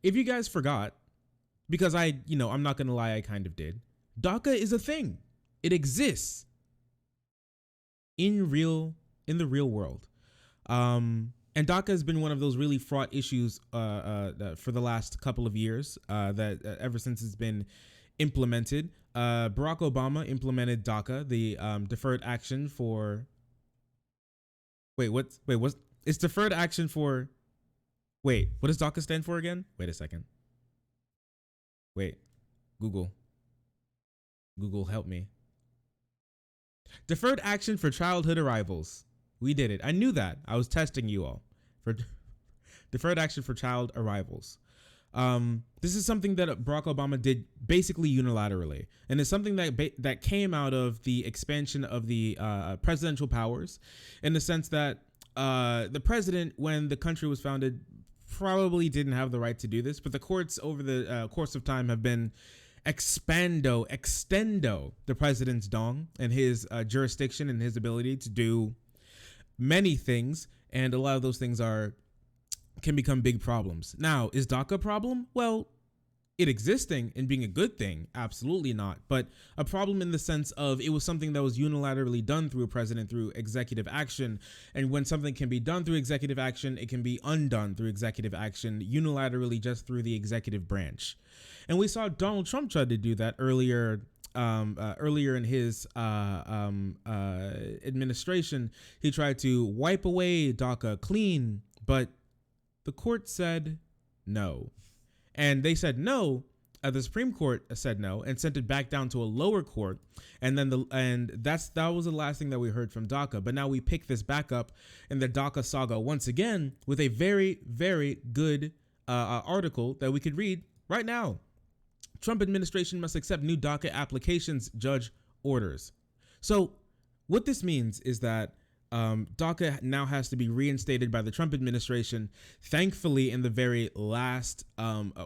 If you guys forgot, because I'm not going to lie, I kind of did. DACA is a thing. It exists in the real world. And DACA has been one of those really fraught issues for the last couple of years that ever since it's been implemented. Barack Obama implemented DACA, the deferred action for. It's deferred action for. Wait, what does DACA stand for again? Wait a second. Wait, Google, help me. Deferred action for childhood arrivals. We did it. I knew that. I was testing you all for deferred action for child arrivals. This is something that Barack Obama did basically unilaterally, and it's something that came out of the expansion of the presidential powers, in the sense that the president, when the country was founded, probably didn't have the right to do this, but the courts over the course of time have been extendo the president's dong and his jurisdiction and his ability to do many things, and a lot of those things can become big problems. Now, is DACA a problem? Well, it existing and being a good thing, absolutely not, but a problem in the sense of it was something that was unilaterally done through a president through executive action, and when something can be done through executive action, it can be undone through executive action unilaterally just through the executive branch. And we saw Donald Trump try to do that earlier in his administration. He tried to wipe away DACA clean, but the court said no. And they said no. The Supreme Court said no and sent it back down to a lower court. And then that was the last thing that we heard from DACA. But now we pick this back up in the DACA saga once again with a very, very good article that we could read right now. Trump administration must accept new DACA applications, judge orders. So what this means is that DACA now has to be reinstated by the Trump administration, thankfully in the very last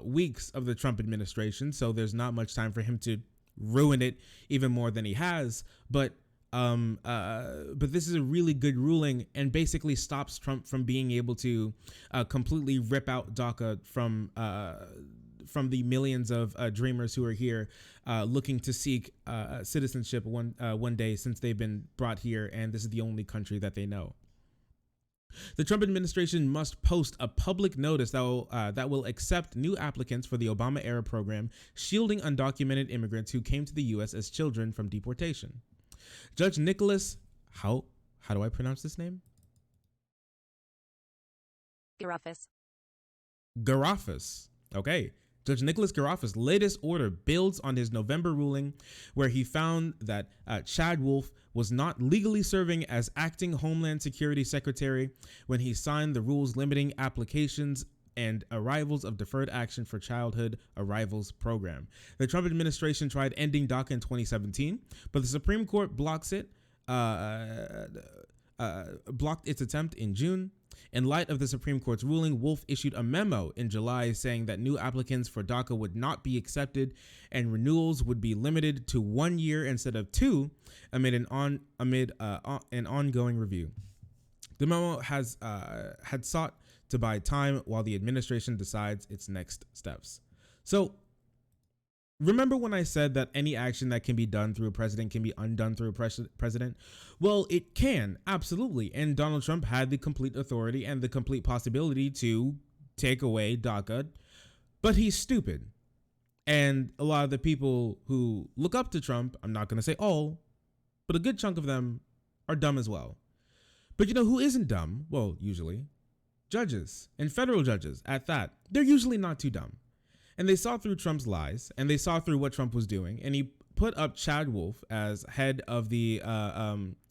weeks of the Trump administration. So there's not much time for him to ruin it even more than he has. But this is a really good ruling and basically stops Trump from being able to completely rip out DACA from the millions of dreamers who are here looking to seek citizenship one day, since they've been brought here and this is the only country that they know. The Trump administration must post a public notice that will accept new applicants for the Obama-era program, shielding undocumented immigrants who came to the U.S. as children from deportation. Judge Nicholas, how do I pronounce this name? Garofis. Okay. Judge Nicholas Garofis' latest order builds on his November ruling, where he found that Chad Wolf was not legally serving as acting Homeland Security Secretary when he signed the rules limiting applications and arrivals of deferred action for childhood arrivals program. The Trump administration tried ending DACA in 2017, but the Supreme Court blocked its attempt in June. In light of the Supreme Court's ruling, Wolf issued a memo in July saying that new applicants for DACA would not be accepted and renewals would be limited to 1 year instead of 2 amid an ongoing review. The memo had sought to buy time while the administration decides its next steps. So remember when I said that any action that can be done through a president can be undone through a president? Well, it can, absolutely. And Donald Trump had the complete authority and the complete possibility to take away DACA, but he's stupid. And a lot of the people who look up to Trump, I'm not going to say all, but a good chunk of them are dumb as well. But you know who isn't dumb? Well, usually judges, and federal judges at that. They're usually not too dumb. And they saw through Trump's lies, and they saw through what Trump was doing, and he put up Chad Wolf as head of the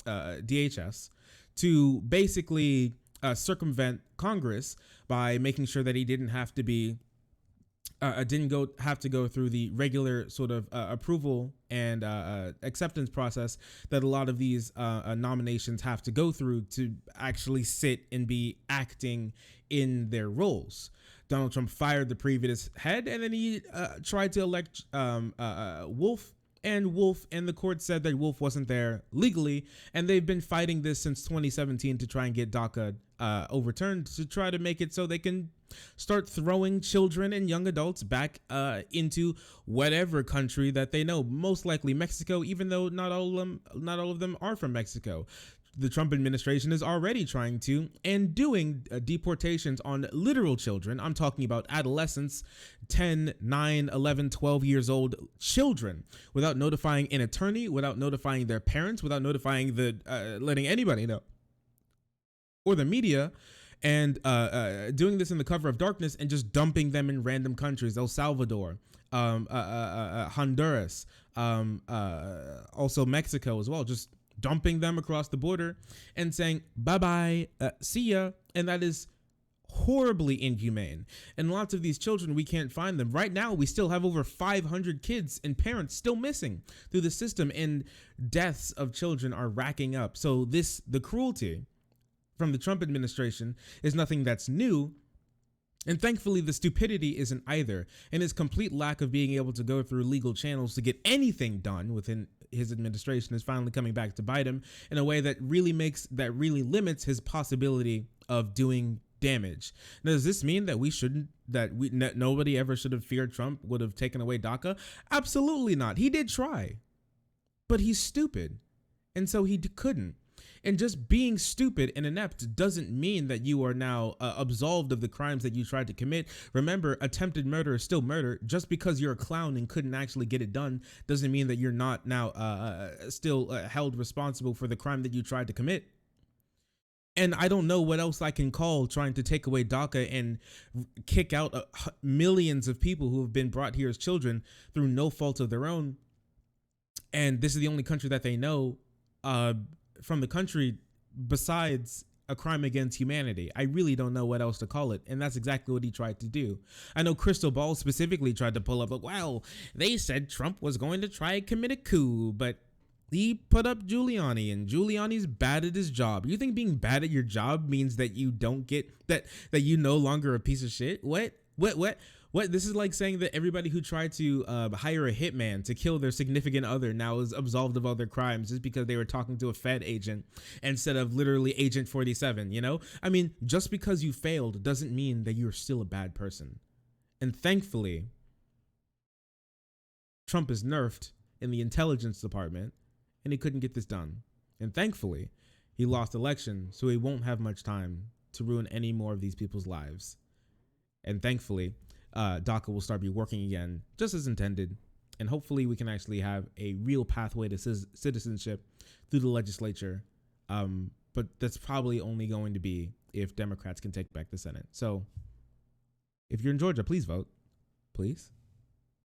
DHS to basically circumvent Congress by making sure that he didn't have to go through the regular sort of approval and acceptance process that a lot of these nominations have to go through to actually sit and be acting in their roles. Donald Trump fired the previous head, and then he tried to elect Wolf, and the court said that Wolf wasn't there legally, and they've been fighting this since 2017 to try and get DACA overturned, to try to make it so they can start throwing children and young adults back into whatever country that they know, most likely Mexico, even though not all of them are from Mexico. The Trump administration is already trying to and doing deportations on literal children. I'm talking about adolescents, 10, 9, 11, 12 years old children, without notifying an attorney, without notifying their parents, without notifying letting anybody know, or the media, and doing this in the cover of darkness and just dumping them in random countries. El Salvador, Honduras, also Mexico as well, just dumping them across the border and saying, bye-bye, see ya. And that is horribly inhumane. And lots of these children, we can't find them. Right now, we still have over 500 kids and parents still missing through the system, and deaths of children are racking up. So the cruelty from the Trump administration is nothing that's new. And thankfully, the stupidity isn't either. And his complete lack of being able to go through legal channels to get anything done within his administration is finally coming back to bite him in a way that really limits his possibility of doing damage. Now, does this mean that nobody ever should have feared Trump would have taken away DACA? Absolutely not. He did try, but he's stupid. And so he couldn't. And just being stupid and inept doesn't mean that you are now absolved of the crimes that you tried to commit. Remember, attempted murder is still murder. Just because you're a clown and couldn't actually get it done doesn't mean that you're not now still held responsible for the crime that you tried to commit. And I don't know what else I can call trying to take away DACA and kick out millions of people who have been brought here as children through no fault of their own. And this is the only country that they know from the country besides a crime against humanity. I really don't know what else to call it. And that's exactly what he tried to do. I know Crystal Ball specifically tried to pull up, like, well, they said Trump was going to try and commit a coup, but he put up Giuliani, and Giuliani's bad at his job. You think being bad at your job means that you don't get that you no longer a piece of shit? What? This is like saying that everybody who tried to hire a hitman to kill their significant other now is absolved of other crimes just because they were talking to a Fed agent instead of literally Agent 47, you know? I mean, just because you failed doesn't mean that you're still a bad person. And thankfully, Trump is nerfed in the intelligence department, and he couldn't get this done. And thankfully, he lost election, so he won't have much time to ruin any more of these people's lives. And thankfully, DACA will start be working again, just as intended. And hopefully we can actually have a real pathway to citizenship through the legislature. But that's probably only going to be if Democrats can take back the Senate. So if you're in Georgia, please vote. Please.